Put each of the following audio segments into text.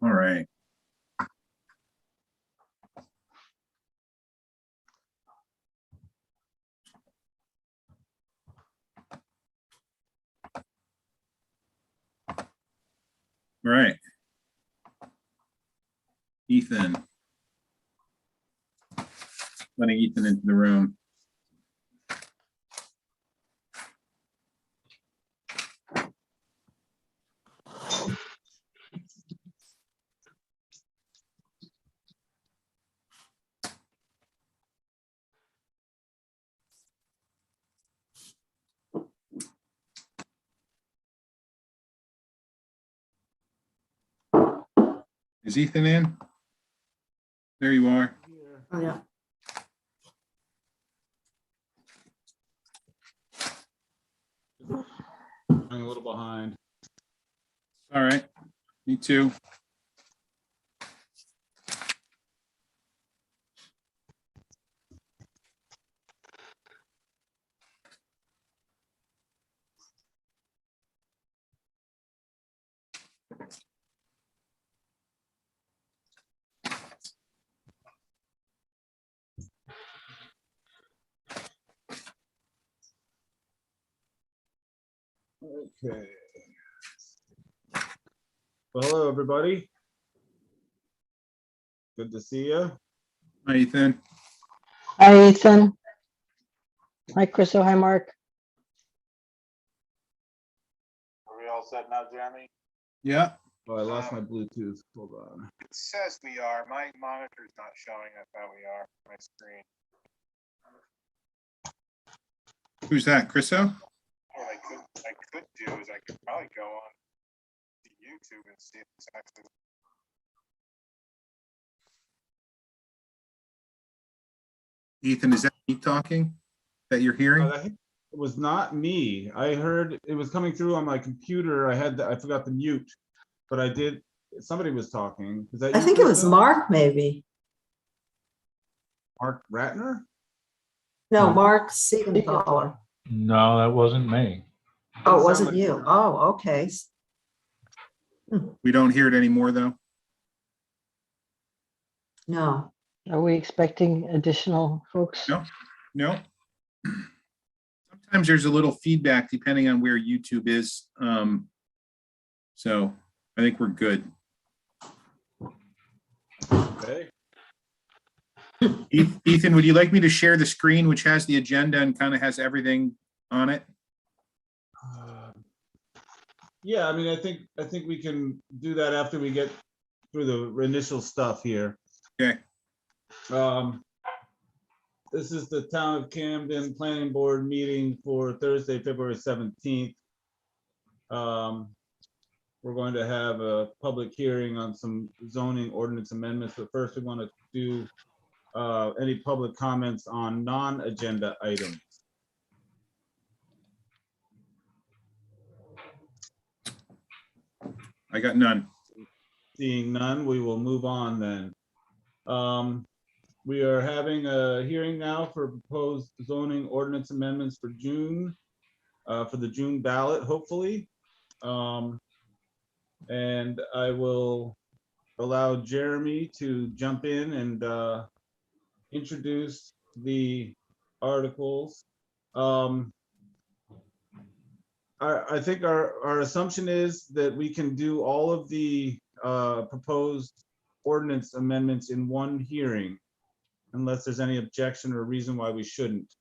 All right. All right. Ethan. Letting Ethan into the room. Is Ethan in? There you are. Oh, yeah. I'm a little behind. All right. Me too. Okay. Well, hello, everybody. Good to see you. Hi, Ethan. Hi, Ethan. Hi, Chris. Oh, hi, Mark. Are we all set now, Jeremy? Yeah. Oh, I lost my Bluetooth. Hold on. It says we are. My monitor's not showing. I thought we are. My screen. Who's that? Chriso? What I could do is I could probably go on to YouTube and see if it's actually. Ethan, is that me talking that you're hearing? I think it was not me. I heard it was coming through on my computer. I forgot to mute, but I did. Somebody was talking. Is that I you, think it was Krista? Mark, maybe. Mark Ratner? No, Mark Siegenthaler. No, that wasn't me. Oh, it Doesn't wasn't sound like you. Mark. Oh, okay. We don't hear it anymore, though. No. Are we expecting additional folks? No. No. Sometimes there's a little feedback depending on where YouTube is. So I think we're good. Okay. Ethan, would you like me to share the screen, which has the agenda and kind of has everything on it? Yeah, I mean, I think we can do that after we get through the initial stuff here. Okay. This is the Town of Camden Planning Board meeting for Thursday, February 17th. We're going to have a public hearing on some zoning ordinance amendments, but first we want to do any public comments on non-agenda items. I got none. Seeing none, we will move on then. We are having a hearing now for proposed zoning ordinance amendments for June, for the June ballot, hopefully. And I will allow Jeremy to jump in and introduce the articles. I think our assumption is that we can do all of the proposed ordinance amendments in one hearing, unless there's any objection or reason why we shouldn't.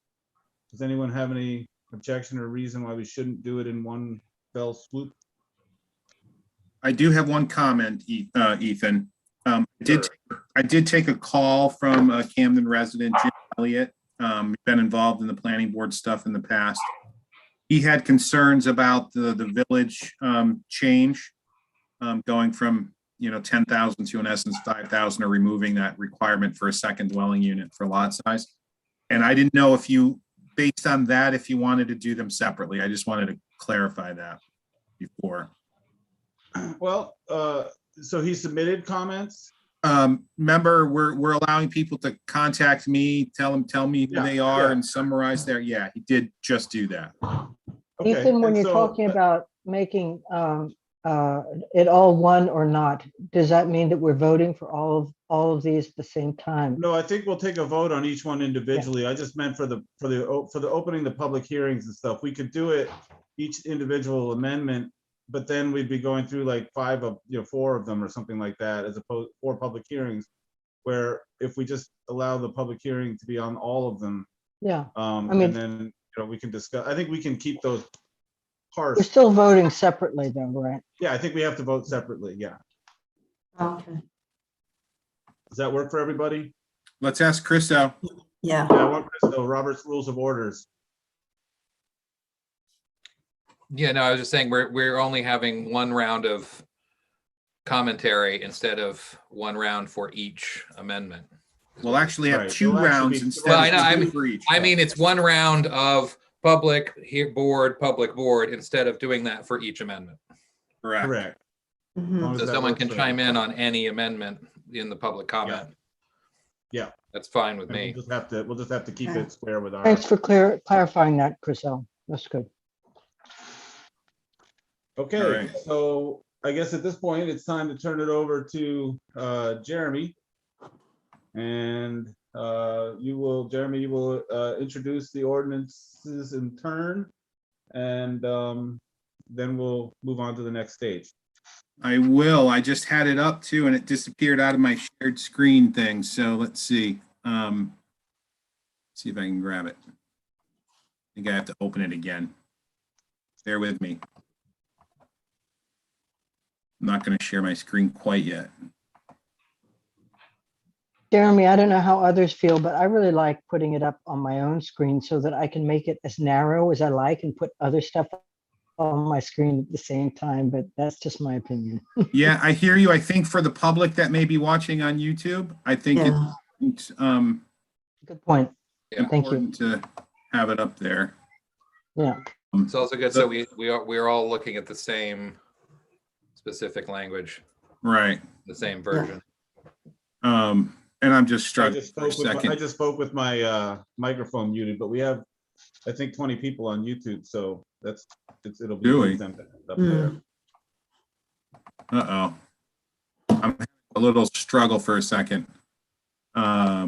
Does anyone have any objection or reason why we shouldn't do it in one fell swoop? I do have one comment, Ethan. I did take a call from a Camden resident, Jim Elliott. Been involved in the planning board stuff in the past. He had concerns about the village change, going from 10,000 to in essence 5,000, or removing that requirement for a second dwelling unit for lot size. And I didn't know if you, based on that, if you wanted to do them separately. I just wanted to clarify that before. Well, so he submitted comments. Remember, we're allowing people to contact me, tell me who they are, and summarize their. Yeah, he did just do that. Okay, Ethan, when and you're so- talking about making it all one or not? Does that mean that we're voting for all of these at the same time? No, I think we'll take a vote on each one individually. I just meant for the opening the public hearings and stuff. We could do it each individual amendment, but then we'd be going through like 4 of them or something like that, as opposed 4 public hearings. Where if we just allow the public hearing to be on all of them, Yeah, and then we can discuss. I think we can keep those we're parsed. still voting separately though, right? Yeah, I think we have to vote separately. Yeah. Okay, Does that work for everybody? Let's ask Chriso. yeah. Yeah, I want Christo, Robert's Rules of Orders. Yeah, no, I was just saying we're only having one round of commentary instead of one round for each amendment. We'll actually have Right, 2 it'll actually rounds be- instead Well, I know, of 2 for each. I mean, it's one round of public board instead of doing that for each amendment. Correct. Correct. Mhm. Long as So that someone works can for chime in everybody. on any amendment in the public comment. Yeah. That's fine with And me. we'll just have to keep it square with our. Thanks for clarifying that, Chriselle. That's good. Okay, All right. so I guess at this point, it's time to turn it over to Jeremy. And Jeremy, you will introduce the ordinances in turn. And then we'll move on to the next stage. I will. I just had it up too, and it disappeared out of my shared screen thing. So let's see. See if I can grab it. I think I have to open it again. Bear with me. I'm not going to share my screen quite yet. Jeremy, I don't know how others feel, but I really like putting it up on my own screen so that I can make it as narrow as I like and put other stuff on my screen at the same time, but that's just my opinion. Yeah, I hear you. I think for the public that may be watching on YouTube, I think Yeah. it's Good point. Yeah. Thank you. important to have it up there. Yeah, It's also good, so we're all looking at the same specific language, Right. the same version. And I'm just I struggling just for a spoke with second. I just spoke with my microphone muted, but we have, I think, 20 people on YouTube, so it'll be. Do we? exempt up there. Uh-oh. I'm having a little struggle for a second. My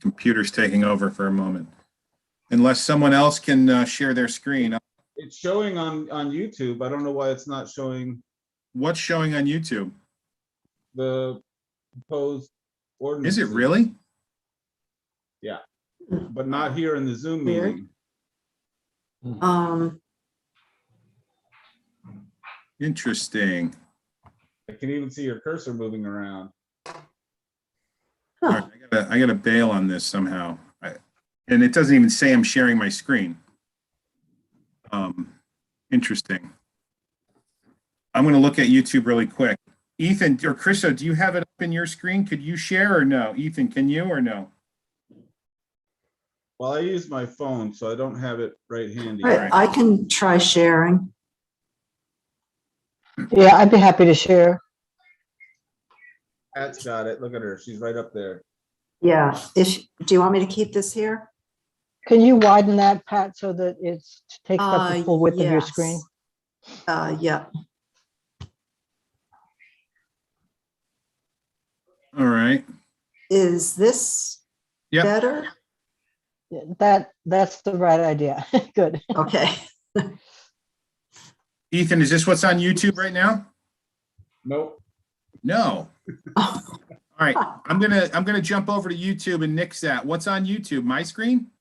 computer's taking over for a moment. Unless someone else can share their screen. It's showing on YouTube. I don't know why it's not showing What's showing on YouTube? the proposed ordinance. Is it really? But not here in the Zoom Weird. meeting. Interesting. I can even see your cursor moving around. All right, I gotta bail on this somehow. And it doesn't even say I'm sharing my screen. Interesting. I'm gonna look at YouTube really quick. Ethan or Chriso, do you have it up in your screen? Could you share or no? Ethan, can you or no? Well, I use my phone, so I don't have it right handy. I can try sharing. yeah, I'd be happy to share. Pat's got it. Look at her. She's right up there. Yeah, do you want me to keep this here? Can you widen that, Pat, so that it takes up the full width of your Yes. screen? Yeah, All right. is this Yep. better? Yeah, that's the right idea. Good. Okay. Ethan, is this what's on YouTube right now? Nope. No. All right. I'm gonna jump over to YouTube and nix that. What's on YouTube? My screen?